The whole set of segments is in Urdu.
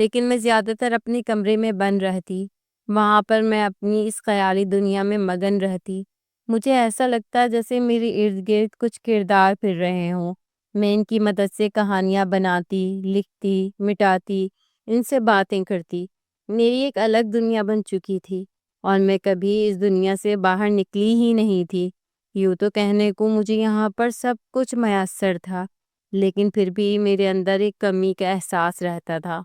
لیکن میں زیادہ تر اپنے کمرے میں بند رہتی۔ وہاں پر میں اپنی اس خیالی دنیا میں مگن رہتی۔ مجھے ایسا لگتا جیسے میرے ارد گرد کچھ کردار پھر رہے ہوں۔ میں ان کی مدد سے کہانیاں بناتی، لکھتی، مٹاتی، ان سے باتیں کرتی۔ میری ایک الگ دنیا بن چکی تھی اور میں کبھی اس دنیا سے باہر نکلی ہی نہیں تھی۔ یوں تو کہنے کو مجھے یہاں پر سب کچھ میسر تھا، لیکن پھر بھی میرے اندر ایک کمی کا احساس رہتا تھا۔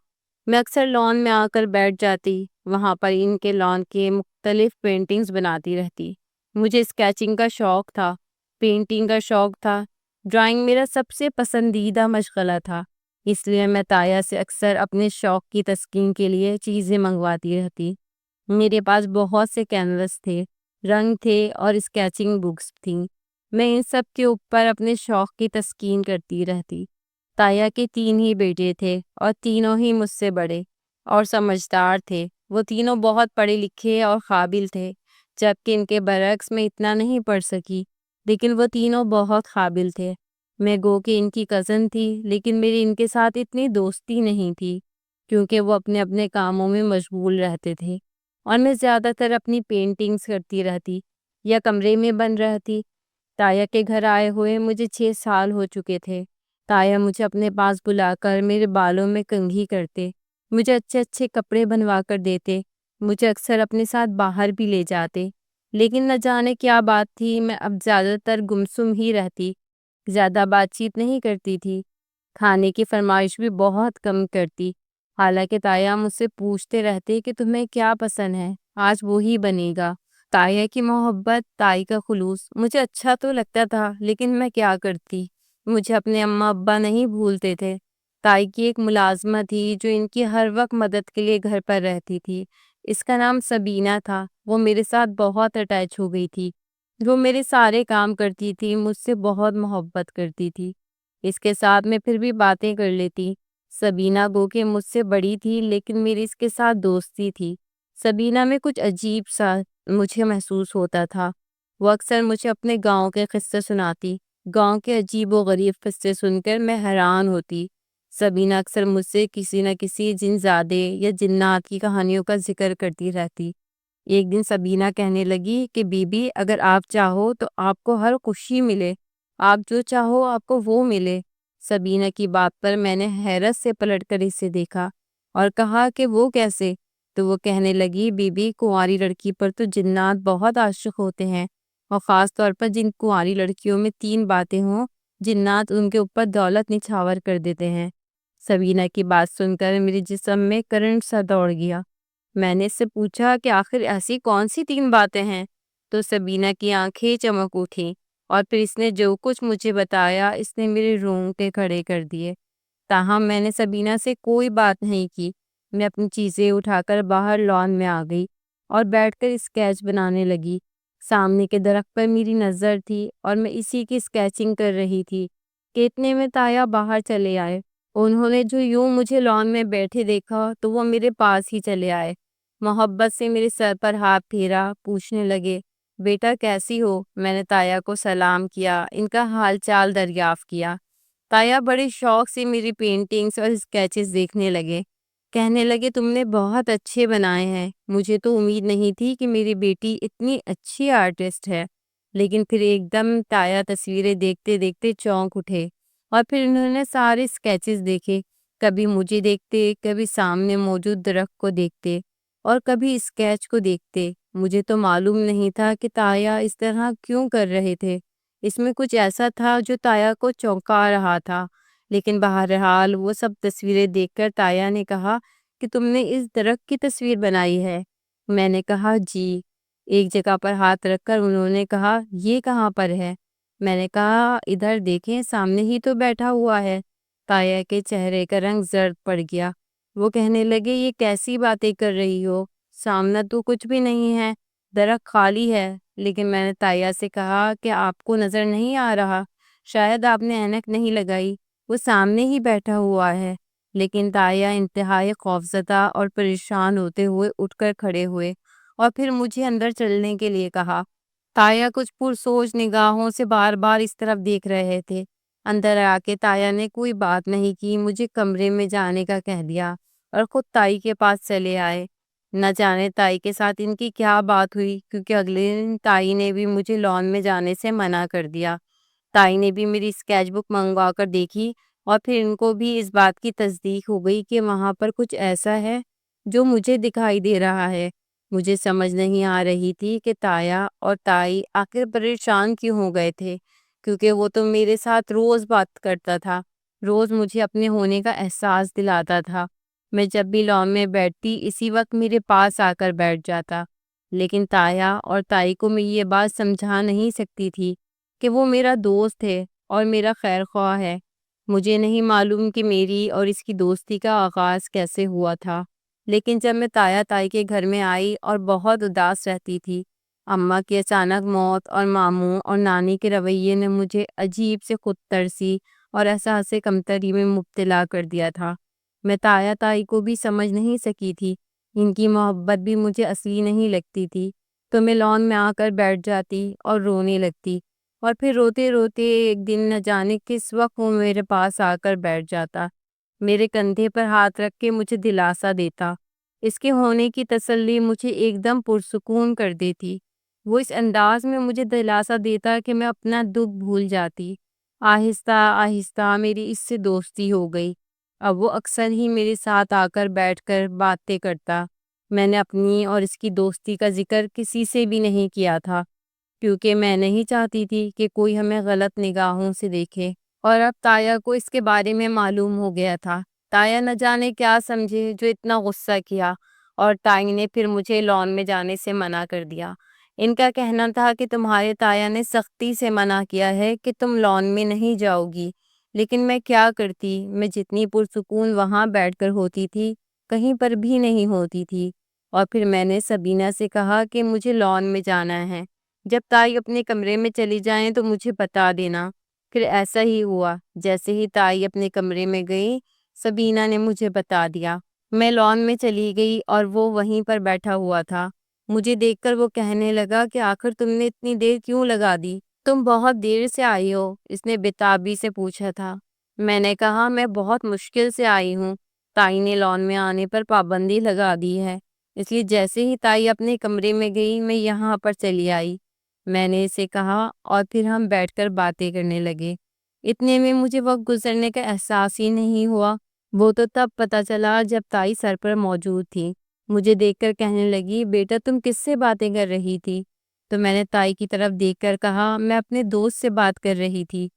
میں اکثر لان میں آ کر بیٹھ جاتی، وہاں پر ان کے لان کے مختلف پینٹنگز بناتی رہتی۔ مجھے اسکیچنگ کا شوق تھا، پینٹنگ کا شوق تھا، ڈرائنگ میرا سب سے پسندیدہ مشغلہ تھا۔ اس لیے میں تایا سے اکثر اپنے شوق کی تسکین کے لیے چیزیں منگواتی رہتی۔ میرے پاس بہت سے کینوس تھے، رنگ تھے اور اسکیچنگ بکس تھیں۔ میں ان سب کے اوپر اپنے شوق کی تسکین کرتی رہتی۔ تایا کے 3 ہی بیٹے تھے اور تینوں ہی مجھ سے بڑے اور سمجھدار تھے۔ وہ تینوں بہت پڑھے لکھے اور قابل تھے، جبکہ ان کے برعکس میں اتنا نہیں پڑھ سکی، لیکن وہ تینوں بہت قابل تھے۔ میں گو کہ ان کی کزن تھی، لیکن میری ان کے ساتھ اتنی دوستی نہیں تھی کیونکہ وہ اپنے اپنے کاموں میں مشغول رہتے تھے اور میں زیادہ تر اپنی پینٹنگز کرتی رہتی یا کمرے میں بند رہتی۔ تایا کے گھر آئے ہوئے مجھے 6 سال ہو چکے تھے۔ تایا مجھے اپنے پاس بلا کر میرے بالوں میں کنگھی کرتے، مجھے اچھے اچھے کپڑے بنوا کر دیتے، مجھے اکثر اپنے ساتھ باہر بھی لے جاتے۔ لیکن نہ جانے کیا بات تھی، میں اب زیادہ تر گمسم ہی رہتی، زیادہ بات چیت نہیں کرتی تھی، کھانے کی فرمائش بھی بہت کم کرتی۔ حالانکہ تایا مجھ سے پوچھتے رہتے کہ تمہیں کیا پسند ہے، آج وہی بنے گا۔ تایا کی محبت، تائی کا خلوص مجھے اچھا تو لگتا تھا، لیکن میں کیا کرتی، مجھے اپنے اماں ابا نہیں بھولتے تھے۔ تائی کی ایک ملازمہ تھی جو ان کی ہر وقت مدد کے لیے گھر پر رہتی تھی۔ اس کا نام سبینہ تھا۔ وہ میرے ساتھ بہت اٹیچ ہو گئی تھی، وہ میرے سارے کام کرتی تھی، مجھ سے بہت محبت کرتی تھی۔ اس کے ساتھ میں پھر بھی باتیں کر لیتی۔ سبینہ گو کہ مجھ سے بڑی تھی، لیکن میری اس کے ساتھ دوستی تھی۔ سبینہ میں کچھ عجیب سا مجھے محسوس ہوتا تھا۔ وہ اکثر مجھے اپنے گاؤں کے قصے سناتی۔ گاؤں کے عجیب و غریب قصے سن کر میں حیران ہوتی۔ سبینہ اکثر مجھ سے کسی نہ کسی جن زادے یا جنات کی کہانیوں کا ذکر کرتی رہتی۔ ایک دن سبینہ کہنے لگی کہ بی بی، اگر آپ چاہو تو آپ کو ہر خوشی ملے، آپ جو چاہو آپ کو وہ ملے۔ سبینہ کی بات پر میں نے حیرت سے پلٹ کر اسے دیکھا اور کہا کہ وہ کیسے؟ تو وہ کہنے لگی، بی بی، کنواری لڑکی پر تو جنات بہت عاشق ہوتے ہیں، اور خاص طور پر جن کنواری لڑکیوں میں 3 باتیں ہوں، جنات ان کے اوپر دولت نچھاور کر دیتے ہیں۔ سبینہ کی بات سن کر میرے جسم میں کرنٹ سا دوڑ گیا۔ میں نے اس سے پوچھا کہ آخر ایسی کون سی 3 باتیں ہیں؟ تو سبینہ کی آنکھیں چمک اٹھیں اور پھر اس نے جو کچھ مجھے بتایا، اس نے میرے رونگٹے کھڑے کر دیے۔ تاہم میں نے سبینہ سے کوئی بات نہیں کی۔ میں اپنی چیزیں اٹھا کر باہر لان میں آ گئی اور بیٹھ کر اسکیچ بنانے لگی۔ سامنے کے درخت پر میری نظر تھی اور میں اسی کی اسکیچنگ کر رہی تھی کہ اتنے میں تایا باہر چلے آئے۔ انہوں نے جو یوں مجھے لان میں بیٹھے دیکھا تو وہ میرے پاس ہی چلے آئے، محبت سے میرے سر پر ہاتھ پھیرا، پوچھنے لگے، بیٹا کیسی ہو؟ میں نے تایا کو سلام کیا، ان کا حال چال دریافت کیا۔ تایا بڑے شوق سے میری پینٹنگز اور اسکیچز دیکھنے لگے، کہنے لگے تم نے بہت اچھے بنائے ہیں، مجھے تو امید نہیں تھی کہ میری بیٹی اتنی اچھی آرٹسٹ ہے۔ لیکن پھر ایک دم تایا تصویریں دیکھتے دیکھتے چونک اٹھے اور پھر انہوں نے سارے اسکیچز دیکھے، کبھی مجھے دیکھتے، کبھی سامنے موجود درخت کو دیکھتے اور کبھی اسکیچ کو دیکھتے۔ مجھے تو معلوم نہیں تھا کہ تایا اس طرح کیوں کر رہے تھے، اس میں کچھ ایسا تھا جو تایا کو چونکا رہا تھا۔ لیکن بہرحال وہ سب تصویریں دیکھ کر تایا نے کہا کہ تم نے اس درخت کی تصویر بنائی ہے؟ میں نے کہا جی۔ ایک جگہ پر ہاتھ رکھ کر انہوں نے کہا، یہ کہاں پر ہے؟ میں نے کہا ادھر دیکھیں، سامنے ہی تو بیٹھا ہوا ہے۔ تایا کے چہرے کا رنگ زرد پڑ گیا۔ وہ کہنے لگے، یہ کیسی باتیں کر رہی ہو، سامنے تو کچھ بھی نہیں ہے، درخت خالی ہے۔ لیکن میں نے تایا سے کہا کہ آپ کو نظر نہیں آ رہا، شاید آپ نے اینک نہیں لگائی، وہ سامنے ہی بیٹھا ہوا ہے۔ لیکن تایا انتہائی خوفزدہ اور پریشان ہوتے ہوئے اٹھ کر کھڑے ہوئے اور پھر مجھے اندر چلنے کے لیے کہا۔ تایا کچھ پرسوچ نگاہوں سے بار بار اس طرف دیکھ رہے تھے۔ اندر آ کے تایا نے کوئی بات نہیں کی، مجھے کمرے میں جانے کا کہہ دیا اور خود تائی کے پاس چلے آئے۔ نہ جانے تائی کے ساتھ ان کی کیا بات ہوئی، کیونکہ اگلے دن تائی نے بھی مجھے لان میں جانے سے منع کر دیا۔ تائی نے بھی میری اسکیچ بک منگوا کر دیکھی اور پھر ان کو بھی اس بات کی تصدیق ہو گئی کہ وہاں پر کچھ ایسا ہے جو مجھے دکھائی دے رہا ہے۔ مجھے سمجھ نہیں آ رہی تھی کہ تایا اور تائی آخر پریشان کیوں ہو گئے تھے، کیونکہ وہ تو میرے ساتھ روز بات کرتا تھا، روز مجھے اپنے ہونے کا احساس دلاتا تھا۔ میں جب بھی لان میں بیٹھتی اسی وقت میرے پاس آ کر بیٹھ جاتا، لیکن تایا اور تائی کو میں یہ بات سمجھا نہیں سکتی تھی کہ وہ میرا دوست ہے اور میرا خیر خواہ ہے۔ مجھے نہیں معلوم کہ میری اور اس کی دوستی کا آغاز کیسے ہوا تھا، لیکن جب میں تایا تائی کے گھر میں آئی اور بہت اداس رہتی تھی، اماں کی اچانک موت اور ماموں اور نانی کے رویے نے مجھے عجیب سے خود ترسی اور احساس کمتری میں مبتلا کر دیا تھا۔ میں تایا تائی کو بھی سمجھ نہیں سکی تھی، ان کی محبت بھی مجھے اصلی نہیں لگتی تھی، تو میں لان میں آ کر بیٹھ جاتی اور رونے لگتی، اور پھر روتے روتے ایک دن نہ جانے کس وقت وہ میرے پاس آ کر بیٹھ جاتا، میرے کندھے پر ہاتھ رکھ کے مجھے دلاسا دیتا۔ اس کے ہونے کی تسلی مجھے ایک دم پرسکون کر دیتی۔ وہ اس انداز میں مجھے دلاسا دیتا کہ میں اپنا دکھ بھول جاتی۔ آہستہ آہستہ میری اس سے دوستی ہو گئی۔ اب وہ اکثر ہی میرے ساتھ آ کر بیٹھ کر باتیں کرتا۔ میں نے اپنی اور اس کی دوستی کا ذکر کسی سے بھی نہیں کیا تھا، کیونکہ میں نہیں چاہتی تھی کہ کوئی ہمیں غلط نگاہوں سے دیکھے۔ اور اب تایا کو اس کے بارے میں معلوم ہو گیا تھا۔ تایا نہ جانے کیا سمجھے جو اتنا غصہ کیا، اور تائی نے پھر مجھے لان میں جانے سے منع کر دیا۔ ان کا کہنا تھا کہ تمہارے تایا نے سختی سے منع کیا ہے کہ تم لان میں نہیں جاؤ گی، لیکن میں کیا کرتی، میں جتنی پرسکون وہاں بیٹھ کر ہوتی تھی کہیں پر بھی نہیں ہوتی تھی۔ اور پھر میں نے سبینہ سے کہا کہ مجھے لان میں جانا ہے، جب تائی اپنے کمرے میں چلی جائیں تو مجھے بتا دینا۔ پھر ایسا ہی ہوا، جیسے ہی تائی اپنے کمرے میں گئی سبینہ نے مجھے بتا دیا۔ میں لان میں چلی گئی اور وہ وہیں پر بیٹھا ہوا تھا۔ مجھے دیکھ کر وہ کہنے لگا کہ آخر تم نے اتنی دیر کیوں لگا دی؟ تم بہت دیر سے آئی ہو، اس نے بےتابی سے پوچھا تھا۔ میں نے کہا میں بہت مشکل سے آئی ہوں، تائی نے لان میں آنے پر پابندی لگا دی ہے، اس لیے جیسے ہی تائی اپنے کمرے میں گئی میں یہاں پر چلی آئی، میں نے اسے کہا، اور پھر ہم بیٹھ کر باتیں کرنے لگے۔ اتنے میں مجھے وقت گزرنے کا احساس ہی نہیں ہوا۔ وہ تو تب پتہ چلا جب تائی سر پر موجود تھی۔ مجھے دیکھ کر کہنے لگی، بیٹا تم کس سے باتیں کر رہی تھی؟ تو میں نے تائی کی طرف دیکھ کر کہا، میں اپنے دوست سے بات کر رہی تھی۔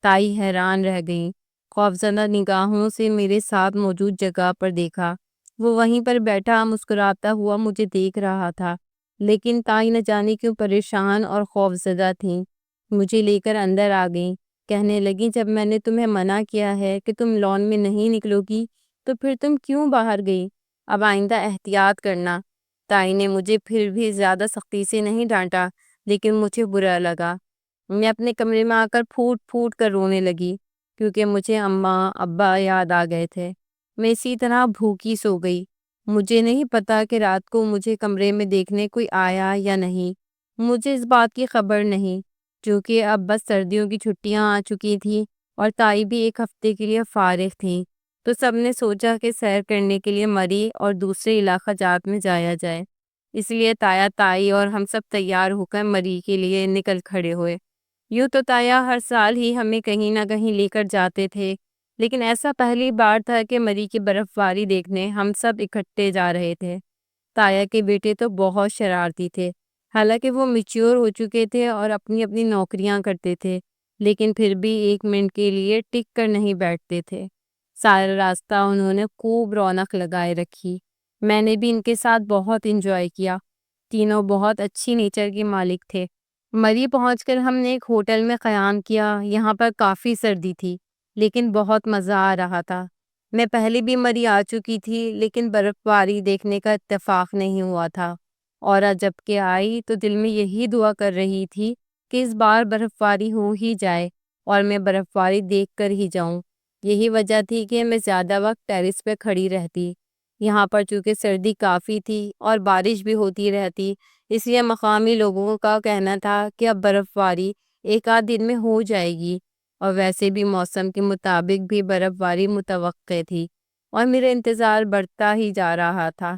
تائی حیران رہ گئی، خوفزدہ نگاہوں سے میرے ساتھ موجود جگہ پر دیکھا۔ وہ وہیں پر بیٹھا مسکراتا ہوا مجھے دیکھ رہا تھا، لیکن تائی نہ جانے کیوں پریشان اور خوفزدہ تھیں۔ مجھے لے کر اندر آ گئیں، کہنے لگی، جب میں نے تمہیں منع کیا ہے کہ تم لان میں نہیں نکلو گی تو پھر تم کیوں باہر گئی؟ اب آئندہ احتیاط کرنا۔ تائی نے مجھے پھر بھی زیادہ سختی سے نہیں ڈانٹا، لیکن مجھے برا لگا۔ میں اپنے کمرے میں آ کر پھوٹ پھوٹ کر رونے لگی، کیونکہ مجھے اماں ابا یاد آ گئے تھے۔ میں اسی طرح بھوکی سو گئی۔ مجھے نہیں پتا کہ رات کو مجھے کمرے میں دیکھنے کوئی آیا یا نہیں، مجھے اس بات کی خبر نہیں، کیونکہ اب بس سردیوں کی چھٹیاں آ چکی تھیں اور تائی بھی ایک ہفتے کے لیے فارغ تھیں، تو سب نے سوچا کہ سیر کرنے کے لیے مری اور دوسرے علاقہ جات میں جایا جائے۔ اس لیے تایا تائی اور ہم سب تیار ہو کر مری کے لیے نکل کھڑے ہوئے۔ یوں تو تایا ہر سال ہی ہمیں کہیں نہ کہیں لے کر جاتے تھے، لیکن ایسا پہلی بار تھا کہ مری کی برف باری دیکھنے ہم سب اکٹھے جا رہے تھے۔ تایا کے بیٹے تو بہت شرارتی تھے، حالانکہ وہ میچور ہو چکے تھے اور اپنی اپنی نوکریاں کرتے تھے، لیکن پھر بھی ایک منٹ کے لیے ٹک کر نہیں بیٹھتے تھے۔ سارا راستہ انہوں نے خوب رونق لگائے رکھی۔ میں نے بھی ان کے ساتھ بہت انجوائے کیا۔ تینوں بہت اچھی نیچر کے مالک تھے۔ مری پہنچ کر ہم نے ایک ہوٹل میں قیام کیا۔ یہاں پر کافی سردی تھی، لیکن بہت مزہ آ رہا تھا۔ میں پہلے بھی مری آ چکی تھی، لیکن برف باری دیکھنے کا اتفاق نہیں ہوا تھا، اور جب کہ آئی تو دل میں یہی دعا کر رہی تھی کہ اس بار برف باری ہو ہی جائے اور میں برف باری دیکھ کر ہی جاؤں۔ یہی وجہ تھی کہ میں زیادہ وقت ٹیرس پہ کھڑی رہتی۔ یہاں پر چونکہ سردی کافی تھی اور بارش بھی ہوتی رہتی، اس لیے مقامی لوگوں کا کہنا تھا کہ اب برف باری ایک آدھ دن میں ہو جائے گی، اور ویسے بھی موسم کے مطابق بھی برف باری متوقع تھی۔ اور میرا انتظار بڑھتا ہی جا رہا تھا۔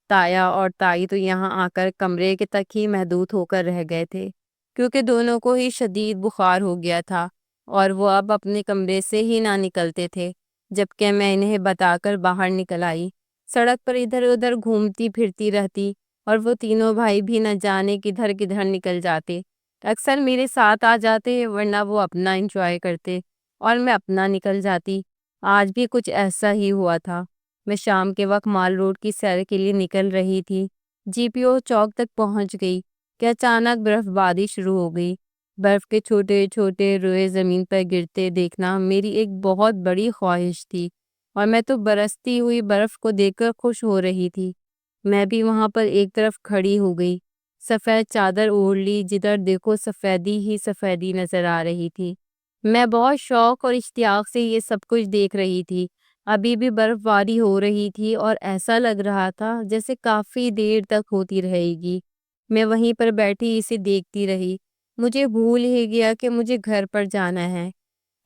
تایا اور تائی تو یہاں آ کر کمرے کے تک ہی محدود ہو کر رہ گئے تھے، کیونکہ دونوں کو ہی شدید بخار ہو گیا تھا اور وہ اب اپنے کمرے سے ہی نہ نکلتے تھے، جبکہ میں انہیں بتا کر باہر نکل آئی۔ سڑک پر ادھر ادھر گھومتی پھرتی رہتی اور وہ تینوں بھائی بھی نہ جانے کدھر کدھر نکل جاتے۔ اکثر میرے ساتھ آ جاتے، ورنہ وہ اپنا انجوائے کرتے اور میں اپنا نکل جاتی۔ آج بھی کچھ ایسا ہی ہوا تھا۔ میں شام کے وقت مال روڈ کی سیر کے لیے نکل رہی تھی۔ جی پی او چوک تک پہنچ گئی کہ اچانک برف باری شروع ہو گئی۔ برف کے چھوٹے چھوٹے روئے زمین پر گرتے دیکھنا میری ایک بہت بڑی خواہش تھی، اور میں تو برستی ہوئی برف کو دیکھ کر خوش ہو رہی تھی۔ میں بھی وہاں پر ایک طرف کھڑی ہو گئی، سفید چادر اوڑھ لی، جدھر دیکھو سفیدی ہی سفیدی نظر آ رہی تھی۔ میں بہت شوق اور اشتیاق سے یہ سب کچھ دیکھ رہی تھی۔ ابھی بھی برف باری ہو رہی تھی اور ایسا لگ رہا تھا جیسے کافی دیر تک ہوتی رہے گی۔ میں وہیں پر بیٹھی اسے دیکھتی رہی۔ مجھے بھول ہی گیا کہ مجھے گھر پر جانا ہے۔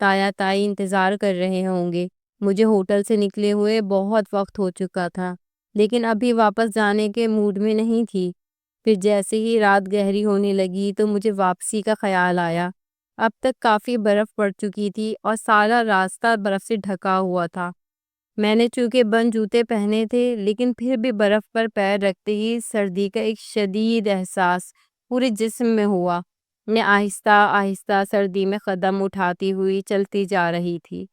تایا تائی انتظار کر رہے ہوں گے۔ مجھے ہوٹل سے نکلے ہوئے بہت وقت ہو چکا تھا، لیکن ابھی واپس جانے کے موڈ میں نہیں تھی۔ پھر جیسے ہی رات گہری ہونے لگی تو مجھے واپسی کا خیال آیا۔ اب تک کافی برف پڑ چکی تھی اور سارا راستہ برف سے ڈھکا ہوا تھا۔ میں نے چونکہ بند جوتے پہنے تھے، لیکن پھر بھی برف پر پیر رکھتے ہی سردی کا ایک شدید احساس پورے جسم میں ہوا۔ میں آہستہ آہستہ سردی میں قدم اٹھاتی ہوئی چلتی جا رہی تھی۔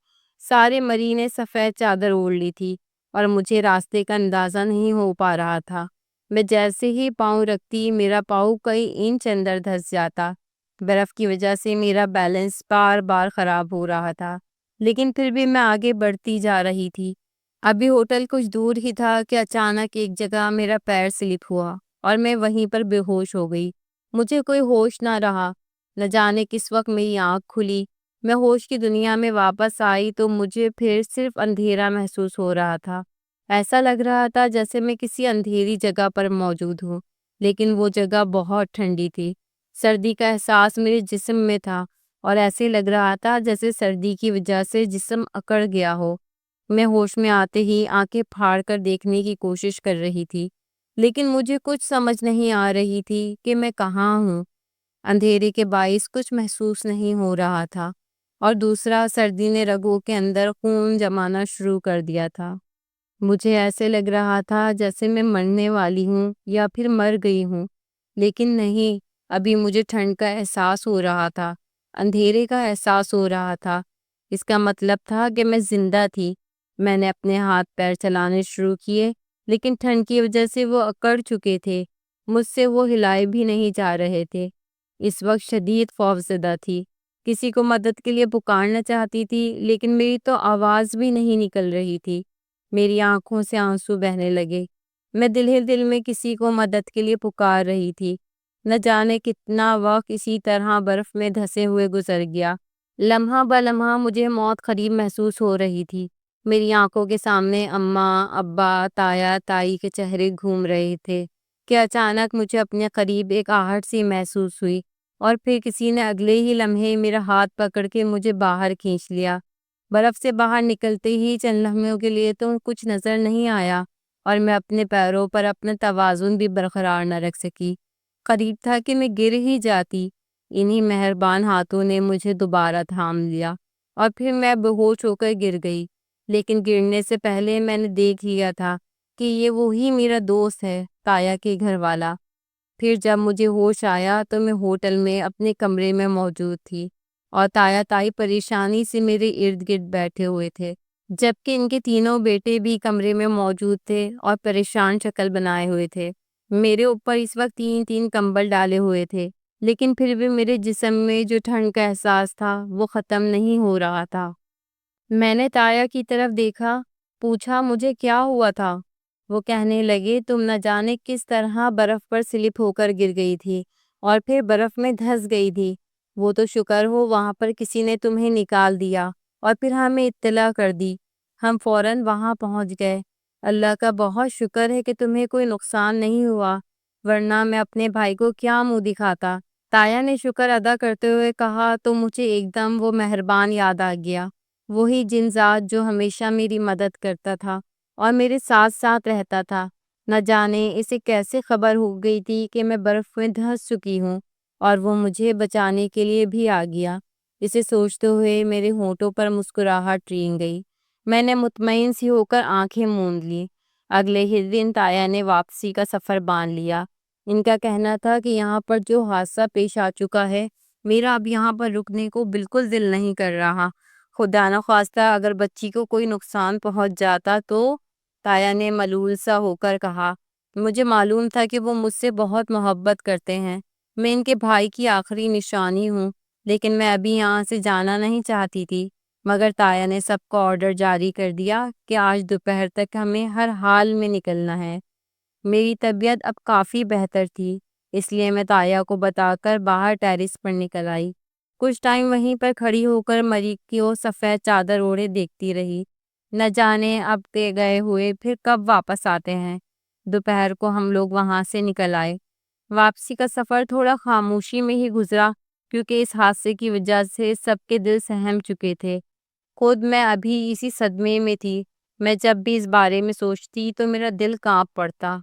سارے مری نے سفید چادر اوڑھ لی تھی اور مجھے راستے کا اندازہ نہیں ہو پا رہا تھا۔ میں جیسے ہی پاؤں رکھتی میرا پاؤں کئی انچ اندر دھس جاتا۔ برف کی وجہ سے میرا بیلنس بار بار خراب ہو رہا تھا، لیکن پھر بھی میں آگے بڑھتی جا رہی تھی۔ ابھی ہوٹل کچھ دور ہی تھا کہ اچانک ایک جگہ میرا پیر سلپ ہوا اور میں وہیں پر بے ہوش ہو گئی۔ مجھے کوئی ہوش نہ رہا۔ نہ جانے کس وقت میری آنکھ کھلی۔ میں ہوش کی دنیا میں واپس آئی تو مجھے پھر صرف اندھیرا محسوس ہو رہا تھا۔ ایسا لگ رہا تھا جیسے میں کسی اندھیری جگہ پر موجود ہوں، لیکن وہ جگہ بہت ٹھنڈی تھی۔ سردی کا احساس میرے جسم میں تھا اور ایسے لگ رہا تھا جیسے سردی کی وجہ سے جسم اکڑ گیا ہو۔ میں ہوش میں آتے ہی آنکھیں پھاڑ کر دیکھنے کی کوشش کر رہی تھی، لیکن مجھے کچھ سمجھ نہیں آ رہی تھی کہ میں کہاں ہوں۔ اندھیرے کے باعث کچھ محسوس نہیں ہو رہا تھا، اور دوسرا سردی نے رگوں کے اندر خون جمانا شروع کر دیا تھا۔ مجھے ایسے لگ رہا تھا جیسے میں مرنے والی ہوں یا پھر مر گئی ہوں، لیکن نہیں، ابھی مجھے ٹھنڈ کا احساس ہو رہا تھا، اندھیرے کا احساس ہو رہا تھا۔ اس کا مطلب تھا کہ میں زندہ تھی۔ میں نے اپنے ہاتھ پیر چلانے شروع کیے، لیکن ٹھنڈ کی وجہ سے وہ اکڑ چکے تھے، مجھ سے وہ ہلائے بھی نہیں جا رہے تھے۔ اس وقت شدید خوفزدہ تھی، کسی کو مدد کے لیے پکارنا چاہتی تھی، لیکن میری تو آواز بھی نہیں نکل رہی تھی۔ میری آنکھوں سے آنسو بہنے لگے۔ میں دل ہی دل میں کسی کو مدد کے لیے پکار رہی تھی۔ نہ جانے کتنا وقت اسی طرح برف میں دھسے ہوئے گزر گیا۔ لمحہ بہ لمحہ مجھے موت قریب محسوس ہو رہی تھی۔ میری آنکھوں کے سامنے اماں، ابا، تایا تائی کے چہرے گھوم رہے تھے کہ اچانک مجھے اپنے قریب ایک آہٹ سی محسوس ہوئی، اور پھر کسی نے اگلے ہی لمحے میرا ہاتھ پکڑ کے مجھے باہر کھینچ لیا۔ برف سے باہر نکلتے ہی چند لمحوں کے لیے تو کچھ نظر نہیں آیا، اور میں اپنے پیروں پر اپنا توازن بھی برقرار نہ رکھ سکی۔ قریب تھا کہ میں گر ہی جاتی۔ انہی مہربان ہاتھوں نے مجھے دوبارہ تھام لیا، اور پھر میں بے ہوش ہو کر گر گئی۔ لیکن گرنے سے پہلے میں نے دیکھ لیا تھا کہ یہ وہی میرا دوست ہے، تایا کے گھر والا۔ پھر جب مجھے ہوش آیا تو میں ہوٹل میں اپنے کمرے میں موجود تھی، اور تایا تائی پریشانی سے میرے ارد گرد بیٹھے ہوئے تھے، جبکہ ان کے تینوں بیٹے بھی کمرے میں موجود تھے اور پریشان شکل بنائے ہوئے تھے۔ میرے اوپر اس وقت تین تین کمبل ڈالے ہوئے تھے، لیکن پھر بھی میرے جسم میں جو ٹھنڈ کا احساس تھا وہ ختم نہیں ہو رہا تھا۔ میں نے تایا کی طرف دیکھا، پوچھا مجھے کیا ہوا تھا۔ وہ کہنے لگے تم نہ جانے کس طرح برف پر سلپ ہو کر گر گئی تھی اور پھر برف میں دھس گئی تھی۔ وہ تو شکر ہو وہاں پر کسی نے تمہیں نکال دیا اور پھر ہمیں اطلاع کر دی۔ ہم فوراً وہاں پہنچ گئے۔ اللہ کا بہت شکر ہے کہ تمہیں کوئی نقصان نہیں ہوا، ورنہ میں اپنے بھائی کو کیا منہ دکھاتا۔ تایا نے شکر ادا کرتے ہوئے کہا تو مجھے ایک دم وہ مہربان یاد آ گیا۔ وہی جن ذات جو ہمیشہ میری مدد کرتا تھا اور میرے ساتھ ساتھ رہتا تھا۔ نہ جانے اسے کیسے خبر ہو گئی تھی کہ میں برف میں دھنس چکی ہوں اور وہ مجھے بچانے کے لیے بھی آ گیا۔ اسے سوچتے ہوئے میرے ہونٹوں پر مسکراہٹ رینگ گئی۔ میں نے مطمئن سی ہو کر آنکھیں موند لی۔ اگلے ہی دن تایا نے واپسی کا سفر باندھ لیا۔ ان کا کہنا تھا کہ یہاں پر جو حادثہ پیش آ چکا ہے، میرا اب یہاں پر رکنے کو بالکل دل نہیں کر رہا۔ خدا نخواستہ اگر بچی کو کوئی نقصان پہنچ جاتا تو، تایا نے ملول سا ہو کر کہا۔ مجھے معلوم تھا کہ وہ مجھ سے بہت محبت کرتے ہیں۔ میں ان کے بھائی کی آخری نشانی ہوں، لیکن میں ابھی یہاں سے جانا نہیں چاہتی تھی۔ مگر تایا نے سب کو آرڈر جاری کر دیا کہ آج دوپہر تک ہمیں ہر حال میں نکلنا ہے۔ میری طبیعت اب کافی بہتر تھی، اس لیے میں تایا کو بتا کر باہر ٹیرس پر نکل آئی۔ کچھ ٹائم وہیں پر کھڑی ہو کر مری کی وہ سفید چادر اوڑھے دیکھتی رہی۔ نہ جانے اب تے گئے ہوئے پھر کب واپس آتے ہیں۔ دوپہر کو ہم لوگ وہاں سے نکل آئے۔ واپسی کا سفر تھوڑا خاموشی میں ہی گزرا، کیونکہ اس حادثے کی وجہ سے سب کے دل سہم چکے تھے۔ خود میں ابھی اسی صدمے میں تھی۔ میں جب بھی اس بارے میں سوچتی تو میرا دل کانپ پڑتا۔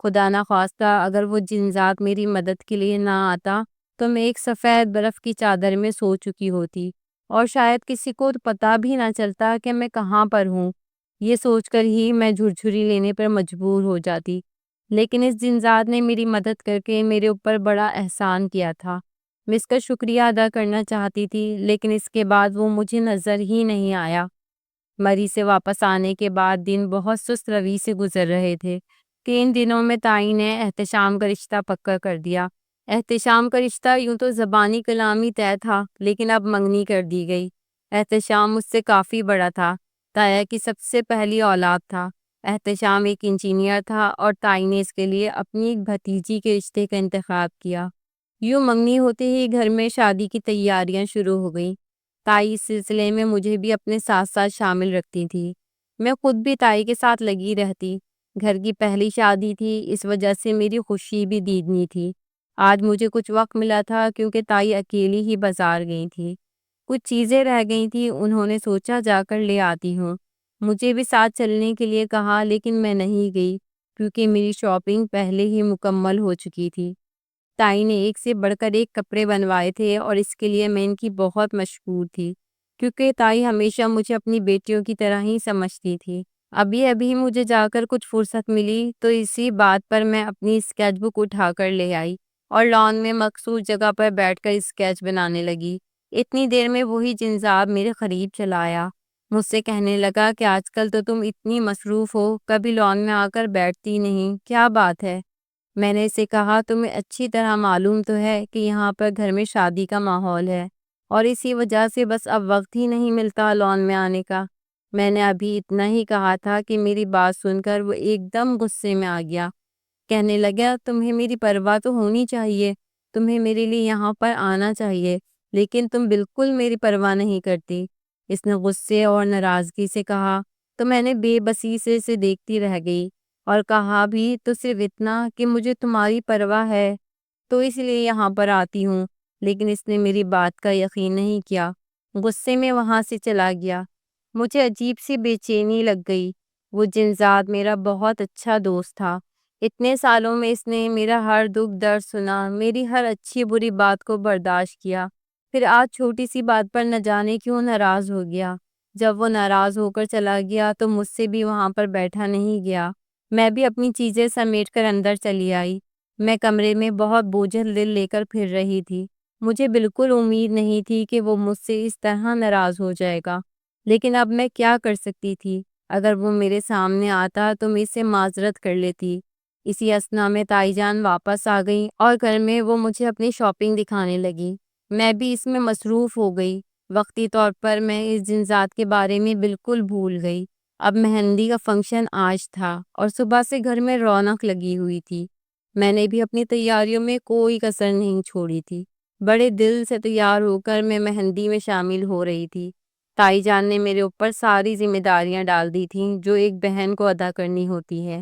خدا نہ خواستہ اگر وہ جن ذات میری مدد کے لیے نہ آتا تو میں ایک سفید برف کی چادر میں سو چکی ہوتی، اور شاید کسی کو پتہ بھی نہ چلتا کہ میں کہاں پر ہوں۔ یہ سوچ کر ہی میں جھرجھری لینے پر مجبور ہو جاتی۔ لیکن اس جن ذات نے میری مدد کر کے میرے اوپر بڑا احسان کیا تھا۔ میں اس کا شکریہ ادا کرنا چاہتی تھی، لیکن اس کے بعد وہ مجھے نظر ہی نہیں آیا۔ مری سے واپس آنے کے بعد دن بہت سست روی سے گزر رہے تھے کہ ان دنوں میں تائی نے احتشام کا رشتہ پکا کر دیا۔ احتشام کا رشتہ یوں تو زبانی کلامی طے تھا، لیکن اب منگنی کر دی گئی۔ احتشام مجھ سے کافی بڑا تھا، تایا کی سب سے پہلی اولاد تھا۔ احتشام ایک انجینئر تھا اور تائی نے اس کے لیے اپنی ایک بھتیجی کے رشتے کا انتخاب کیا۔ یوں منگنی ہوتے ہی گھر میں شادی کی تیاریاں شروع ہو گئیں۔ تائی اس سلسلے میں مجھے بھی اپنے ساتھ ساتھ شامل رکھتی تھی۔ میں خود بھی تائی کے ساتھ لگی رہتی۔ گھر کی پہلی شادی تھی، اس وجہ سے میری خوشی بھی دیدنی تھی۔ آج مجھے کچھ وقت ملا تھا کیونکہ تائی اکیلی ہی بازار گئی تھی۔ کچھ چیزیں رہ گئی تھی، انہوں نے سوچا جا کر لے آتی ہوں۔ مجھے بھی ساتھ چلنے کے لیے کہا، لیکن میں نہیں گئی کیونکہ میری شاپنگ پہلے ہی مکمل ہو چکی تھی۔ تائی نے ایک سے بڑھ کر ایک کپڑے بنوائے تھے اور اس کے لیے میں ان کی بہت مشکور تھی، کیونکہ تائی ہمیشہ مجھے اپنی بیٹیوں کی طرح ہی سمجھتی تھی۔ ابھی مجھے جا کر کچھ فرصت ملی تو اسی بات پر میں اپنی اسکیچ بک اٹھا کر لے آئی اور لان میں مخصوص جگہ پر بیٹھ کر اسکیچ بنانے لگی۔ اتنی دیر میں وہی جنزاب میرے قریب چلا آیا۔ مجھ سے کہنے لگا کہ آج کل تو تم اتنی مصروف ہو، کبھی لان میں آ کر بیٹھتی نہیں، کیا بات ہے؟ میں نے اسے کہا، تمہیں اچھی طرح معلوم تو ہے کہ یہاں پر گھر میں شادی کا ماحول ہے اور اسی وجہ سے بس اب وقت ہی نہیں ملتا لان میں آنے کا۔ میں نے ابھی اتنا ہی کہا تھا کہ میری بات سن کر وہ ایک دم غصے میں آ گیا۔ کہنے لگا، تمہیں میری پرواہ تو ہونی چاہیے، تمہیں میرے لیے یہاں پر آنا چاہیے، لیکن تم بالکل میری پرواہ نہیں کرتی۔ اس نے غصے اور ناراضگی سے کہا۔ تو میں نے بے بسی سے اسے دیکھتی رہ گئی اور کہا بھی تو صرف اتنا کہ مجھے تمہاری پرواہ ہے تو اس لیے یہاں پر آتی ہوں، لیکن اس نے میری بات کا یقین نہیں کیا۔ غصے میں وہاں سے چلا گیا۔ مجھے عجیب سی بے چینی لگ گئی۔ وہ جنزاد میرا بہت اچھا دوست تھا۔ اتنے سالوں میں اس نے میرا ہر دکھ درد سنا، میری ہر اچھی بری بات کو برداشت کیا، پھر آج چھوٹی سی بات پر نہ جانے کیوں ناراض ہو گیا۔ جب وہ ناراض ہو کر چلا گیا تو مجھ سے بھی وہاں پر بیٹھا نہیں گیا۔ میں بھی اپنی چیزیں سمیٹ کر اندر چلی آئی۔ میں کمرے میں بہت بوجھل دل لے کر پھر رہی تھی۔ مجھے بالکل امید نہیں تھی کہ وہ مجھ سے اس طرح ناراض ہو جائے گا، لیکن اب میں کیا کر سکتی تھی؟ اگر وہ میرے سامنے آتا تو میں اس سے معذرت کر لیتی۔ اسی اثنا میں تائی جان واپس آ گئی اور گھر میں وہ مجھے اپنی شاپنگ دکھانے لگی۔ میں بھی اس میں مصروف ہو گئی۔ وقتی طور پر میں اس جنزات کے بارے میں بالکل بھول گئی۔ اب مہندی کا فنکشن آج تھا اور صبح سے گھر میں رونق لگی ہوئی تھی۔ میں نے بھی اپنی تیاریوں میں کوئی کسر نہیں چھوڑی تھی۔ بڑے دل سے تیار ہو کر میں مہندی میں شامل ہو رہی تھی۔ تائی جان نے میرے اوپر ساری ذمہ داریاں ڈال دی تھیں جو ایک بہن کو ادا کرنی ہوتی ہے۔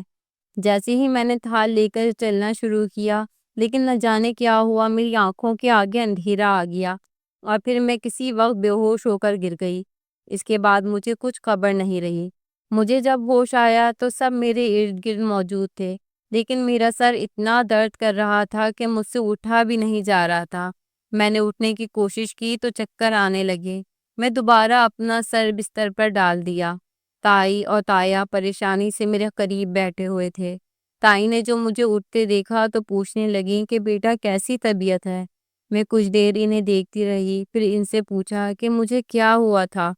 جیسے ہی میں نے تھال لے کر چلنا شروع کیا، لیکن نہ جانے کیا ہوا، میری آنکھوں کے آگے اندھیرا آ گیا اور پھر میں کسی وقت بے ہوش ہو کر گر گئی۔ اس کے بعد مجھے کچھ خبر نہیں رہی۔ مجھے جب ہوش آیا تو سب میرے ارد گرد موجود تھے، لیکن میرا سر اتنا درد کر رہا تھا کہ مجھ سے اٹھا بھی نہیں جا رہا تھا۔ میں نے اٹھنے کی کوشش کی تو چکر آنے لگے۔ میں دوبارہ اپنا سر بستر پر ڈال دیا۔ تائی اور تایا پریشانی سے میرے قریب بیٹھے ہوئے تھے۔ تائی نے جو مجھے اٹھتے دیکھا تو پوچھنے لگی کہ بیٹا کیسی طبیعت ہے؟ میں کچھ دیر انہیں دیکھتی رہی، پھر ان سے پوچھا کہ مجھے کیا ہوا تھا۔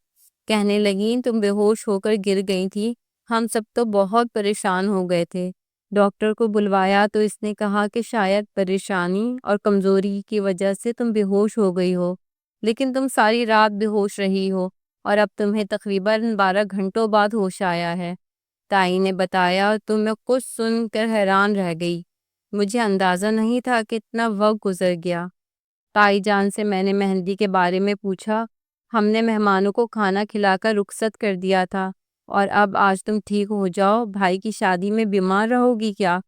کہنے لگیں تم بے ہوش ہو کر گر گئی تھی، ہم سب تو بہت پریشان ہو گئے تھے۔ ڈاکٹر کو بلوایا تو اس نے کہا کہ شاید پریشانی اور کمزوری کی وجہ سے تم بے ہوش ہو گئی ہو، لیکن تم ساری رات بے ہوش رہی ہو اور اب تمہیں تقریباً 12 گھنٹوں بعد ہوش آیا ہے۔ تائی نے بتایا تو میں کچھ سن کر حیران رہ گئی۔ مجھے اندازہ نہیں تھا کہ اتنا وقت گزر گیا۔ تائی جان سے میں نے مہندی کے بارے میں پوچھا۔ ہم نے مہمانوں کو کھانا کھلا کر رخصت کر دیا تھا، اور اب آج تم ٹھیک ہو جاؤ، بھائی کی شادی میں بیمار رہو گی کیا؟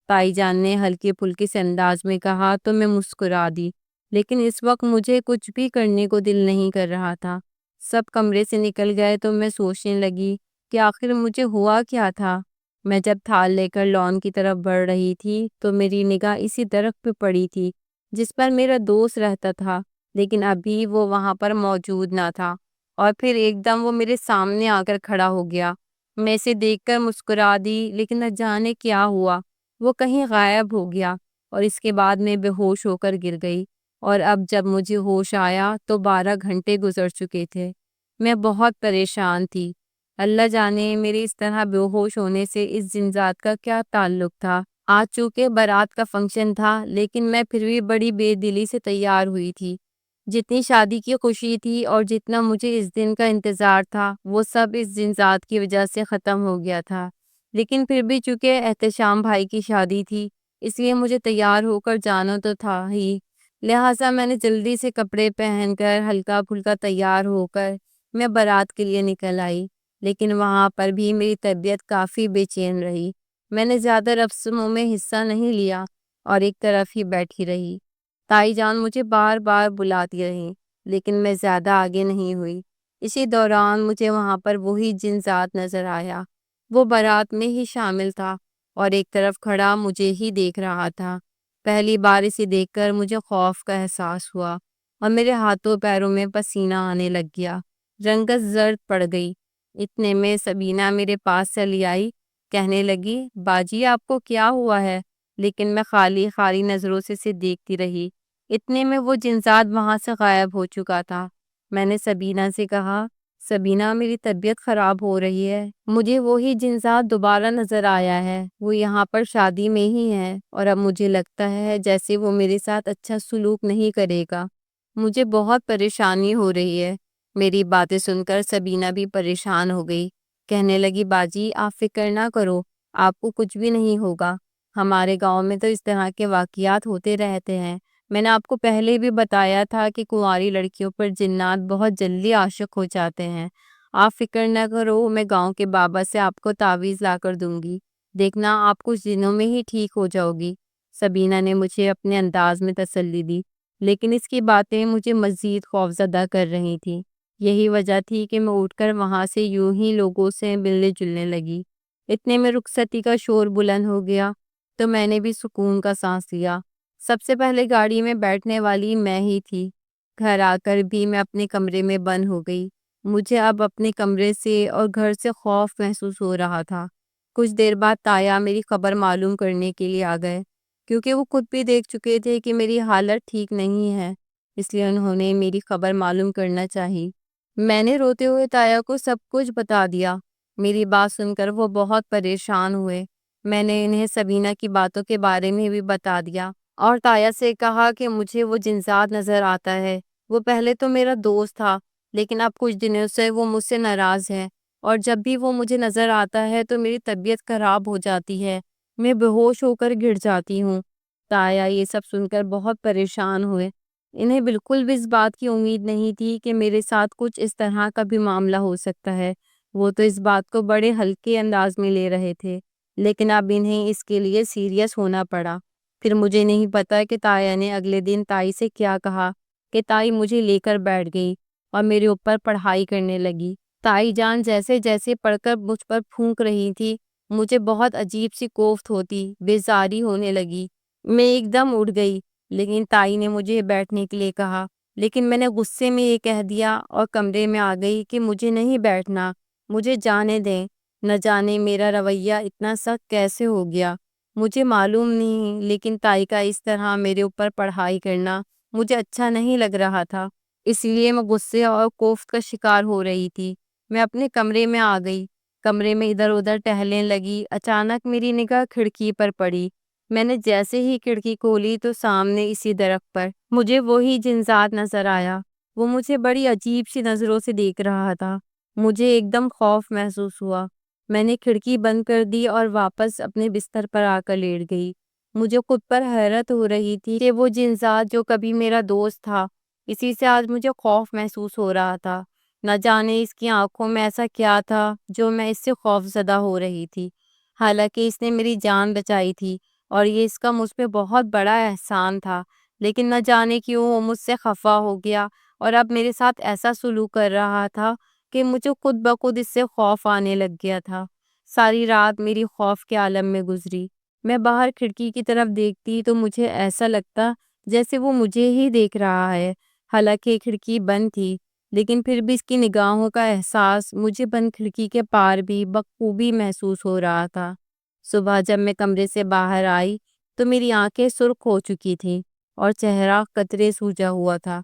تائی جان نے ہلکے پھلکے سے انداز میں کہا تو میں مسکرا دی، لیکن اس وقت مجھے کچھ بھی کرنے کو دل نہیں کر رہا تھا۔ سب کمرے سے نکل گئے تو میں سوچنے لگی کہ آخر مجھے ہوا کیا تھا۔ میں جب تھال لے کر لان کی طرف بڑھ رہی تھی تو میری نگاہ اسی درخت پہ پڑی تھی جس پر میرا دوست رہتا تھا، لیکن ابھی وہ وہاں پر موجود نہ تھا، اور پھر ایک دم وہ میرے سامنے آ کر کھڑا ہو گیا۔ میں اسے دیکھ کر مسکرا دی، لیکن نہ جانے کیا ہوا، وہ کہیں غائب ہو گیا، اور اس کے بعد میں بے ہوش ہو کر گر گئی۔ اور اب جب مجھے ہوش آیا تو 12 گھنٹے گزر چکے تھے۔ میں بہت پریشان تھی۔ اللہ جانے میرے اس طرح بے ہوش ہونے سے اس جن ذات کا کیا تعلق تھا۔ آج چونکہ بارات کا فنکشن تھا، لیکن میں پھر بھی بڑی بے دلی سے تیار ہوئی تھی۔ جتنی شادی کی خوشی تھی اور جتنا مجھے اس دن کا انتظار تھا، وہ سب اس جن ذات کی وجہ سے ختم ہو گیا تھا۔ لیکن پھر بھی چونکہ احتشام بھائی کی شادی تھی، اس لیے مجھے تیار ہو کر جانا تو تھا ہی۔ لہٰذا میں نے جلدی سے کپڑے پہن کر ہلکا پھلکا تیار ہو کر میں بارات کے لیے نکل آئی، لیکن وہاں پر بھی میری طبیعت کافی بے چین رہی۔ میں نے زیادہ رسموں میں حصہ نہیں لیا اور ایک طرف ہی بیٹھی رہی۔ تائی جان مجھے بار بار بلاتی رہی، لیکن میں زیادہ آگے نہیں ہوئی۔ اسی دوران مجھے وہاں پر وہی جن ذات نظر آیا۔ وہ بارات میں ہی شامل تھا اور ایک طرف کھڑا مجھے ہی دیکھ رہا تھا۔ پہلی بار اسے دیکھ کر مجھے خوف کا احساس ہوا اور میرے ہاتھوں پیروں میں پسینہ آنے لگ گیا، رنگت زرد پڑ گئی۔ اتنے میں سبینہ میرے پاس چلی آئی، کہنے لگی باجی آپ کو کیا ہوا ہے؟ لیکن میں خالی نظروں سے اسے دیکھتی رہی۔ اتنے میں وہ جنزاد وہاں سے غائب ہو چکا تھا۔ میں نے سبینہ سے کہا سبینہ میری طبیعت خراب ہو رہی ہے، مجھے وہی جنزاد دوبارہ نظر آیا ہے، وہ یہاں پر شادی میں ہی ہے، اور اب مجھے لگتا ہے جیسے وہ میرے ساتھ اچھا سلوک نہیں کرے گا۔ مجھے بہت پریشانی ہو رہی ہے۔ میری باتیں سن کر سبینہ بھی پریشان ہو گئی، کہنے لگی باجی آپ فکر نہ کرو، آپ کو کچھ بھی نہیں ہوگا۔ ہمارے گاؤں میں تو اس طرح کے واقعات ہوتے رہتے ہیں۔ میں نے آپ کو پہلے بھی بتایا تھا کہ کنواری لڑکیوں پر جنات بہت جلدی عاشق ہو جاتے ہیں۔ آپ فکر نہ کرو، میں گاؤں کے بابا سے آپ کو تعویذ لا کر دوں گی، دیکھنا آپ کچھ دنوں میں ہی ٹھیک ہو جاؤ گی۔ سبینہ نے مجھے اپنے انداز میں تسلی دی، لیکن اس کی باتیں مجھے مزید خوفزدہ کر رہی تھیں۔ یہی وجہ تھی کہ میں اٹھ کر وہاں سے یوں ہی لوگوں سے ملنے جلنے لگی۔ اتنے میں رخصتی کا شور بلند ہو گیا تو میں نے بھی سکون کا سانس لیا۔ سب سے پہلے گاڑی میں بیٹھنے والی میں ہی تھی۔ گھر آ کر بھی میں اپنے کمرے میں بند ہو گئی۔ مجھے اب اپنے کمرے سے اور گھر سے خوف محسوس ہو رہا تھا۔ کچھ دیر بعد تایا میری خبر معلوم کرنے کے لیے آ گئے، کیونکہ وہ خود بھی دیکھ چکے تھے کہ میری حالت ٹھیک نہیں ہے، اس لیے انہوں نے میری خبر معلوم کرنا چاہی۔ میں نے روتے ہوئے تایا کو سب کچھ بتا دیا۔ میری بات سن کر وہ بہت پریشان ہوئے۔ میں نے انہیں سبینہ کی باتوں کے بارے میں بھی بتا دیا اور تایا سے کہا کہ مجھے وہ جنزاد نظر آتا ہے۔ وہ پہلے تو میرا دوست تھا، لیکن اب کچھ دنوں سے وہ مجھ سے ناراض ہے، اور جب بھی وہ مجھے نظر آتا ہے تو میری طبیعت خراب ہو جاتی ہے، میں بے ہوش ہو کر گر جاتی ہوں۔ تایا یہ سب سن کر بہت پریشان ہوئے۔ انہیں بالکل بھی اس بات کی امید نہیں تھی کہ میرے ساتھ کچھ اس طرح کا بھی معاملہ ہو سکتا ہے۔ وہ تو اس بات کو بڑے ہلکے انداز میں لے رہے تھے، لیکن اب انہیں اس کے لیے سیریس ہونا پڑا۔ پھر مجھے نہیں پتا کہ تایا نے اگلے دن تائی سے کیا کہا کہ تائی مجھے لے کر بیٹھ گئی اور میرے اوپر پڑھائی کرنے لگی۔ تائی جان جیسے جیسے پڑھ کر مجھ پر پھونک رہی تھی، مجھے بہت عجیب سی کوفت ہوتی، بیزاری ہونے لگی۔ میں ایک دم اٹھ گئی، لیکن تائی نے مجھے بیٹھنے کے لیے کہا، لیکن میں نے غصے میں یہ کہہ دیا اور کمرے میں آ گئی کہ مجھے نہیں بیٹھنا، مجھے جانے دیں۔ نہ جانے میرا رویہ اتنا سخت کیسے ہو گیا، مجھے معلوم نہیں، لیکن تائی کا اس طرح میرے اوپر پڑھائی کرنا مجھے اچھا نہیں لگ رہا تھا، اس لیے میں غصے اور کوفت کا شکار ہو رہی تھی۔ میں اپنے کمرے میں آ گئی، کمرے میں ادھر ادھر ٹہلنے لگی۔ اچانک میری نگاہ کھڑکی پر پڑی۔ میں نے جیسے ہی کھڑکی کھولی تو سامنے اسی درخت پر مجھے وہی جنزاد نظر آیا۔ وہ مجھے بڑی عجیب سی نظروں سے دیکھ رہا تھا۔ مجھے ایک دم خوف محسوس ہوا۔ میں نے کھڑکی بند کر دی اور واپس اپنے بستر پر آ کر لیٹ گئی۔ مجھے خود پر حیرت ہو رہی تھی کہ وہ جنزاد جو کبھی میرا دوست تھا، اسی سے آج مجھے خوف محسوس ہو رہا تھا۔ نہ جانے اس کی آنکھوں میں ایسا کیا تھا جو میں اس سے خوف زدہ ہو رہی تھی۔ حالانکہ اس نے میری جان بچائی تھی اور یہ اس کا مجھ پہ بہت بڑا احسان تھا، لیکن نہ جانے کیوں وہ مجھ سے خفا ہو گیا اور اب میرے ساتھ ایسا سلوک کر رہا تھا کہ مجھے خود بخود اس سے خوف آنے لگ گیا تھا۔ ساری رات میری خوف کے عالم میں گزری۔ میں باہر کھڑکی کی طرف دیکھتی تو مجھے ایسا لگتا جیسے وہ مجھے ہی دیکھ رہا ہے۔ حالانکہ کھڑکی بند تھی، لیکن پھر بھی اس کی نگاہوں کا احساس مجھے بند کھڑکی کے پار بھی بخوبی محسوس ہو رہا تھا۔ صبح جب میں کمرے سے باہر آئی تو میری آنکھیں سرخ ہو چکی تھیں اور چہرہ قطرے سوجا ہوا تھا۔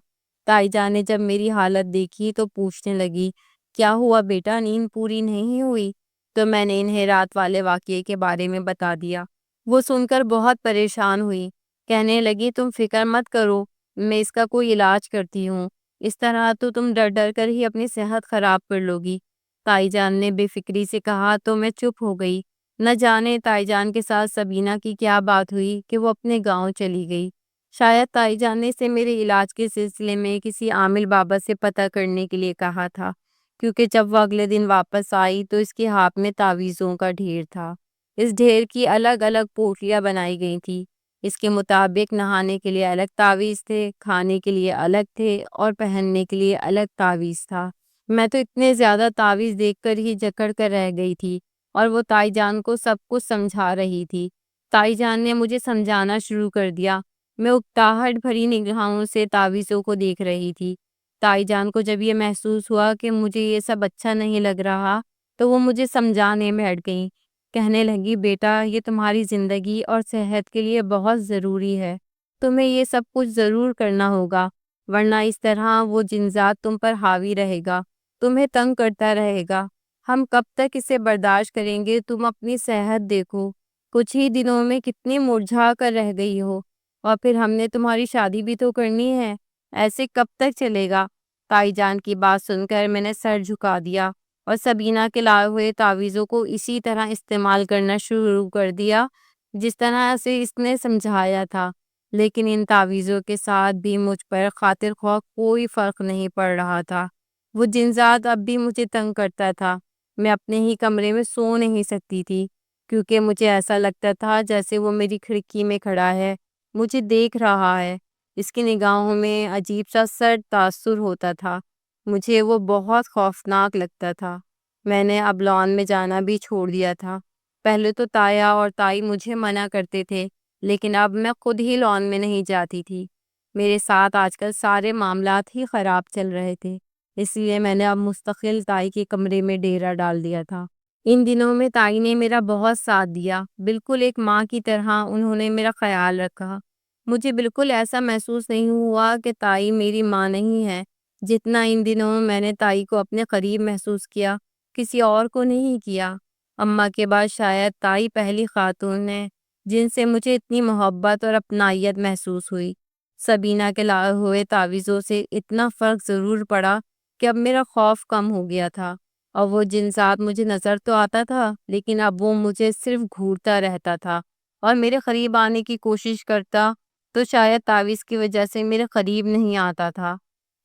تائی جان نے جب میری حالت دیکھی تو پوچھنے لگی، کیا ہوا بیٹا، نیند پوری نہیں ہوئی؟ تو میں نے انہیں رات والے واقعے کے بارے میں بتا دیا۔ وہ سن کر بہت پریشان ہوئی، کہنے لگی تم فکر مت کرو، میں اس کا کوئی علاج کرتی ہوں، اس طرح تو تم ڈر ڈر کر ہی اپنی صحت خراب کر لو گی۔ تائی جان نے بے فکری سے کہا تو میں چپ ہو گئی۔ نہ جانے تائی جان کے ساتھ سبینہ کی کیا بات ہوئی کہ وہ اپنے گاؤں چلی گئی۔ شاید تائی جان نے اسے میرے علاج کے سلسلے میں کسی عامل بابا سے پتہ کرنے کے لیے کہا تھا، کیونکہ جب وہ اگلے دن واپس آئی تو اس کے ہاتھ میں تعویذوں کا ڈھیر تھا۔ اس ڈھیر کی الگ الگ پوٹلیاں بنائی گئی تھی۔ اس کے مطابق نہانے کے لیے الگ تعویذ تھے، کھانے کے لیے الگ تھے اور پہننے کے لیے الگ تعویذ تھا۔ میں تو اتنے زیادہ تعویذ دیکھ کر ہی جکڑ کر رہ گئی تھی اور وہ تائی جان کو سب کچھ سمجھا رہی تھی۔ تائی جان نے مجھے سمجھانا شروع کر دیا۔ میں اکتاہٹ بھری نگاہوں سے تعویذوں کو دیکھ رہی تھی۔ تائی جان کو جب یہ محسوس ہوا کہ مجھے یہ سب اچھا نہیں لگ رہا تو وہ مجھے سمجھانے میں ہٹ گئیں۔ کہنے لگی، بیٹا یہ تمہاری زندگی اور صحت کے لیے بہت ضروری ہے، تمہیں یہ سب کچھ ضرور کرنا ہوگا، ورنہ اس طرح وہ جنزاد تم پر حاوی رہے گا، تمہیں تنگ کرتا رہے گا۔ ہم کب تک اسے برداشت کریں گے؟ تم اپنی صحت دیکھو، کچھ ہی دنوں میں کتنی مرجھا کر رہ گئی ہو، اور پھر ہم نے تمہاری شادی بھی تو کرنی ہے، ایسے کب تک چلے گا؟ تائی جان کی بات سن کر میں نے سر جھکا دیا اور سبینہ کے لائے ہوئے تعویذوں کو اسی طرح استعمال کرنا شروع کر دیا جس طرح سے اس نے سمجھایا تھا۔ لیکن ان تعویذوں کے ساتھ بھی مجھ پر خاطر خواہ کوئی فرق نہیں پڑ رہا تھا۔ وہ جنزاد اب بھی مجھے تنگ کرتا تھا۔ میں اپنے ہی کمرے میں سو نہیں سکتی تھی، کیونکہ مجھے ایسا لگتا تھا جیسے وہ میری کھڑکی میں کھڑا ہے، مجھے دیکھ رہا ہے۔ اس کی نگاہوں میں عجیب سا سرد تاثر ہوتا تھا، مجھے وہ بہت خوفناک لگتا تھا۔ میں نے اب لان میں جانا بھی چھوڑ دیا تھا۔ پہلے تو تایا اور تائی مجھے منع کرتے تھے، لیکن اب میں خود ہی لان میں نہیں جاتی تھی۔ میرے ساتھ آج کل سارے معاملات ہی خراب چل رہے تھے، اس لیے میں نے اب مستقل تائی کے کمرے میں ڈیرا ڈال دیا تھا۔ ان دنوں میں تائی نے میرا بہت ساتھ دیا، بالکل ایک ماں کی طرح انہوں نے میرا خیال رکھا۔ مجھے بالکل ایسا محسوس نہیں ہوا کہ تائی میری ماں نہیں ہے، جتنا ان دنوں میں نے تائی کو اپنے قریب محسوس کیا، کسی اور کو نہیں کیا۔ اماں کے بعد شاید تائی پہلی خاتون ہے جن سے مجھے اتنی محبت اور اپنائیت محسوس ہوئی۔ سبینہ کے لائے ہوئے تعویذوں سے اتنا فرق ضرور پڑا کہ اب میرا خوف کم ہو گیا تھا، اور وہ جنزاد مجھے نظر تو آتا تھا، لیکن اب وہ مجھے صرف گھورتا رہتا تھا اور میرے قریب آنے کی کوشش کرتا تو شاید تعویذ کی وجہ سے میرے قریب نہیں آتا تھا۔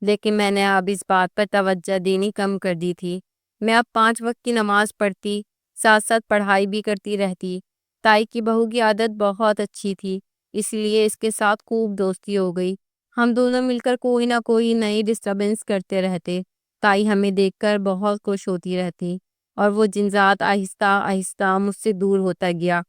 لیکن میں نے اب اس بات پر توجہ دینی کم کر دی تھی۔ میں اب 5 وقت کی نماز پڑھتی، ساتھ ساتھ پڑھائی بھی کرتی رہتی۔ تائی کی بہو کی عادت بہت اچھی تھی، اس لیے اس کے ساتھ خوب دوستی ہو گئی۔ ہم دونوں مل کر کوئی نہ کوئی نئی ڈسٹربنس کرتے رہتے۔ تائی ہمیں دیکھ کر بہت خوش ہوتی رہتی اور وہ جنزات آہستہ آہستہ مجھ سے دور ہوتا گیا۔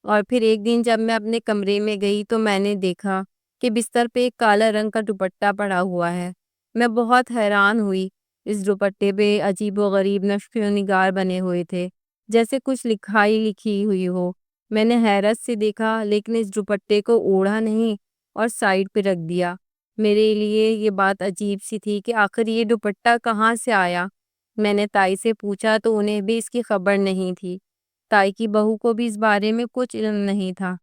اور پھر ایک دن جب میں اپنے کمرے میں گئی تو میں نے دیکھا کہ بستر پہ ایک کالا رنگ کا دوپٹہ پڑا ہوا ہے۔ میں بہت حیران ہوئی۔ اس دوپٹے پہ عجیب و غریب نقش و نگار بنے ہوئے تھے، جیسے کچھ لکھائی لکھی ہوئی ہو۔ میں نے حیرت سے دیکھا لیکن اس دوپٹے کو اوڑھا نہیں اور سائڈ پہ رکھ دیا۔ میرے لیے یہ بات عجیب سی تھی کہ آخر یہ دوپٹہ کہاں سے آیا۔ میں نے تائی سے پوچھا تو انہیں بھی اس کی خبر نہیں تھی۔ تائی کی بہو کو بھی اس بارے میں کچھ علم نہیں تھا۔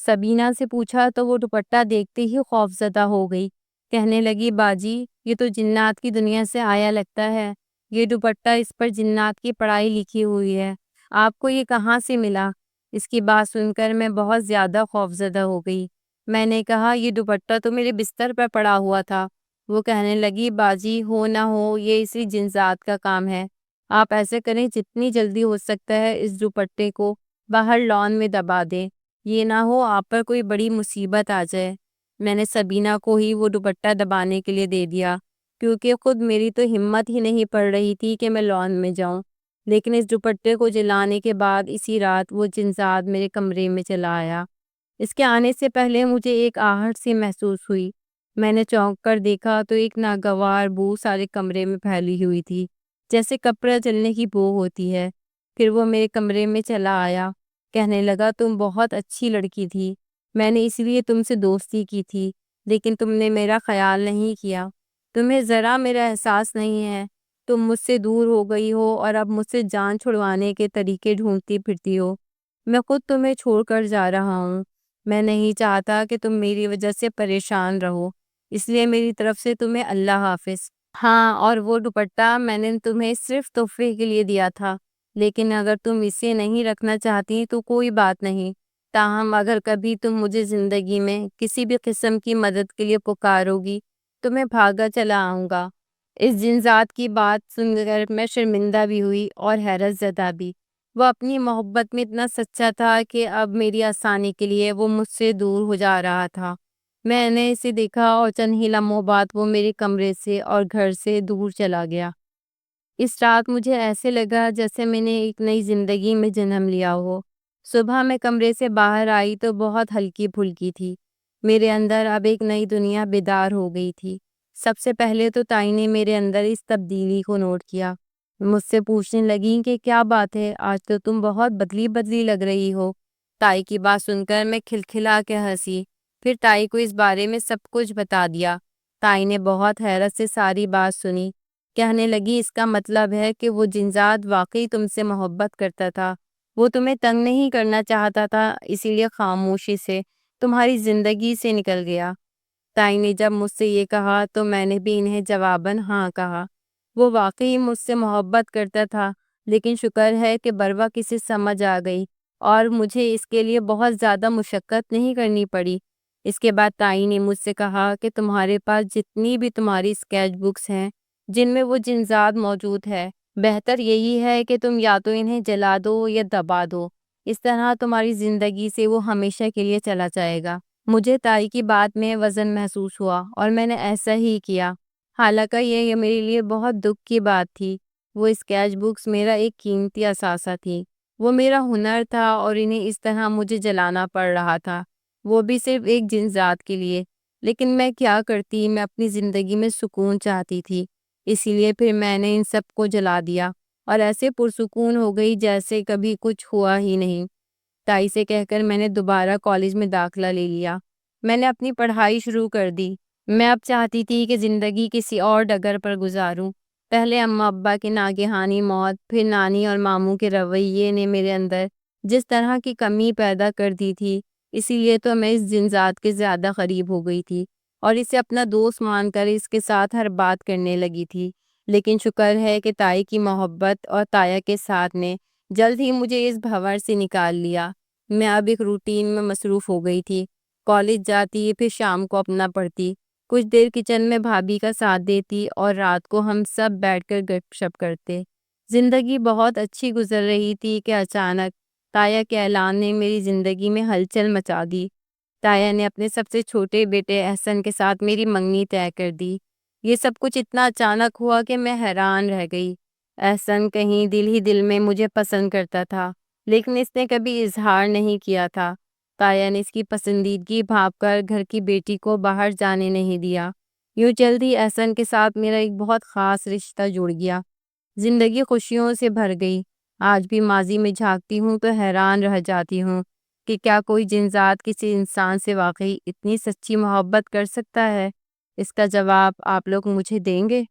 سبینہ سے پوچھا تو وہ دوپٹہ دیکھتے ہی خوفزدہ ہو گئی۔ کہنے لگی، باجی یہ تو جنات کی دنیا سے آیا لگتا ہے۔ یہ دوپٹہ اس پر جنات کی پڑھائی لکھی ہوئی ہے۔ آپ کو یہ کہاں سے ملا؟ اس کی بات سن کر میں بہت زیادہ خوفزدہ ہو گئی۔ میں نے کہا، یہ دوپٹہ تو میرے بستر پر پڑا ہوا تھا۔ وہ کہنے لگی، باجی ہو نہ ہو یہ اسی جنزات کا کام ہے۔ آپ ایسے کریں، جتنی جلدی ہو سکتا ہے اس دوپٹے کو باہر لان میں دبا دیں۔ یہ نہ ہو آپ پر کوئی بڑی مصیبت آ جائے۔ میں نے سبینہ کو ہی وہ دوپٹہ دبانے کے لیے دے دیا، کیونکہ خود میری تو ہمت ہی نہیں پڑ رہی تھی کہ میں لان میں جاؤں۔ لیکن اس دوپٹے کو جلانے کے بعد اسی رات وہ جنزاد میرے کمرے میں چلا آیا۔ اس کے آنے سے پہلے مجھے ایک آہٹ سی محسوس ہوئی۔ میں نے چونک کر دیکھا تو ایک ناگوار بو سارے کمرے میں پھیلی ہوئی تھی، جیسے کپڑا جلنے کی بو ہوتی ہے۔ پھر وہ میرے کمرے میں چلا آیا، کہنے لگا، تم بہت اچھی لڑکی تھی، میں نے اس لیے تم سے دوستی کی تھی، لیکن تم نے میرا خیال نہیں کیا۔ تمہیں ذرا میرا احساس نہیں ہے۔ تم مجھ سے دور ہو گئی ہو اور اب مجھ سے جان چھڑوانے کے طریقے ڈھونڈتی پھرتی ہو۔ میں خود تمہیں چھوڑ کر جا رہا ہوں۔ میں نہیں چاہتا کہ تم میری وجہ سے پریشان رہو، اس لیے میری طرف سے تمہیں اللہ حافظ۔ ہاں، اور وہ دوپٹہ میں نے تمہیں صرف تحفے کے لیے دیا تھا، لیکن اگر تم اسے نہیں رکھنا چاہتی تو کوئی بات نہیں۔ تاہم اگر کبھی تم مجھے زندگی میں کسی بھی قسم کی مدد کے لیے پکارو گی تو میں بھاگا چلا آؤں گا۔ اس جنزات کی بات سن کر میں شرمندہ بھی ہوئی اور حیرت زدہ بھی۔ وہ اپنی محبت میں اتنا سچا تھا کہ اب میری آسانی کے لیے وہ مجھ سے دور ہو جا رہا تھا۔ میں نے اسے دیکھا اور چند ہی لمحوں بعد وہ میرے کمرے سے اور گھر سے دور چلا گیا۔ اس رات مجھے ایسے لگا جیسے میں نے ایک نئی زندگی میں جنم لیا ہو۔ صبح میں کمرے سے باہر آئی تو بہت ہلکی پھلکی تھی۔ میرے اندر اب ایک نئی دنیا بیدار ہو گئی تھی۔ سب سے پہلے تو تائی نے میرے اندر اس تبدیلی کو نوٹ کیا۔ مجھ سے پوچھنے لگیں کہ کیا بات ہے، آج تو تم بہت بدلی بدلی لگ رہی ہو۔ تائی کی بات سن کر میں کھلکھلا کے ہنسی۔ پھر تائی کو اس بارے میں سب کچھ بتا دیا۔ تائی نے بہت حیرت سے ساری بات سنی۔ کہنے لگی، اس کا مطلب ہے کہ وہ جنزاد واقعی تم سے محبت کرتا تھا۔ وہ تمہیں تنگ نہیں کرنا چاہتا تھا، اسی لیے خاموشی سے تمہاری زندگی سے نکل گیا۔ تائی نے جب مجھ سے یہ کہا تو میں نے بھی انہیں جواباً ہاں کہا۔ وہ واقعی مجھ سے محبت کرتا تھا، لیکن شکر ہے کہ بروقت اسے سمجھ آ گئی اور مجھے اس کے لیے بہت زیادہ مشقت نہیں کرنی پڑی۔ اس کے بعد تائی نے مجھ سے کہا کہ تمہارے پاس جتنی بھی تمہاری اسکیچ بکس ہیں جن میں وہ جنزاد موجود ہے، بہتر یہی ہے کہ تم یا تو انہیں جلا دو یا دبا دو۔ اس طرح تمہاری زندگی سے وہ ہمیشہ کے لیے چلا جائے گا۔ مجھے تائی کی بات میں وزن محسوس ہوا اور میں نے ایسا ہی کیا۔ حالانکہ یہ میرے لیے بہت دکھ کی بات تھی۔ وہ اسکیچ بکس میرا ایک قیمتی اثاثہ تھی۔ وہ میرا ہنر تھا اور انہیں اس طرح مجھے جلانا پڑ رہا تھا، وہ بھی صرف ایک جنزات کے لیے۔ لیکن میں کیا کرتی، میں اپنی زندگی میں سکون چاہتی تھی، اسی لیے پھر میں نے ان سب کو جلا دیا اور ایسے پرسکون ہو گئی جیسے کبھی کچھ ہوا ہی نہیں۔ تائی سے کہہ کر میں نے دوبارہ کالج میں داخلہ لے لیا۔ میں نے اپنی پڑھائی شروع کر دی۔ میں اب چاہتی تھی کہ زندگی کسی اور ڈگر پر گزاروں۔ پہلے اماں ابا کی ناگہانی موت، پھر نانی اور ماموں کے رویے نے میرے اندر جس طرح کی کمی پیدا کر دی تھی، اسی لیے تو میں اس جنزات کے زیادہ قریب ہو گئی تھی اور اسے اپنا دوست مان کر اس کے ساتھ ہر بات کرنے لگی تھی۔ لیکن شکر ہے کہ تائی کی محبت اور تایا کے ساتھ نے جلد ہی مجھے اس بھنور سے نکال لیا۔ میں اب ایک روٹین میں مصروف ہو گئی تھی۔ کالج جاتی، پھر شام کو اپنا پڑھتی، کچھ دیر کچن میں بھابھی کا ساتھ دیتی اور رات کو ہم سب بیٹھ کر گپ شپ کرتے۔ زندگی بہت اچھی گزر رہی تھی کہ اچانک تایا کے اعلان نے میری زندگی میں ہلچل مچا دی۔ تایا نے اپنے سب سے چھوٹے بیٹے احسن کے ساتھ میری منگنی طے کر دی۔ یہ سب کچھ اتنا اچانک ہوا کہ میں حیران رہ گئی۔ احسن کہیں دل ہی دل میں مجھے پسند کرتا تھا، لیکن اس نے کبھی اظہار نہیں کیا تھا۔ تایا نے اس کی پسندیدگی بھانپ کر گھر کی بیٹی کو باہر جانے نہیں دیا۔ یوں جلدی احسن کے ساتھ میرا ایک بہت خاص رشتہ جڑ گیا۔ زندگی خوشیوں سے بھر گئی۔ آج بھی ماضی میں جھانکتی ہوں تو حیران رہ جاتی ہوں کہ کیا کوئی جنذات کسی انسان سے واقعی اتنی سچی محبت کر سکتا ہے؟ اس کا جواب آپ لوگ مجھے دیں گے؟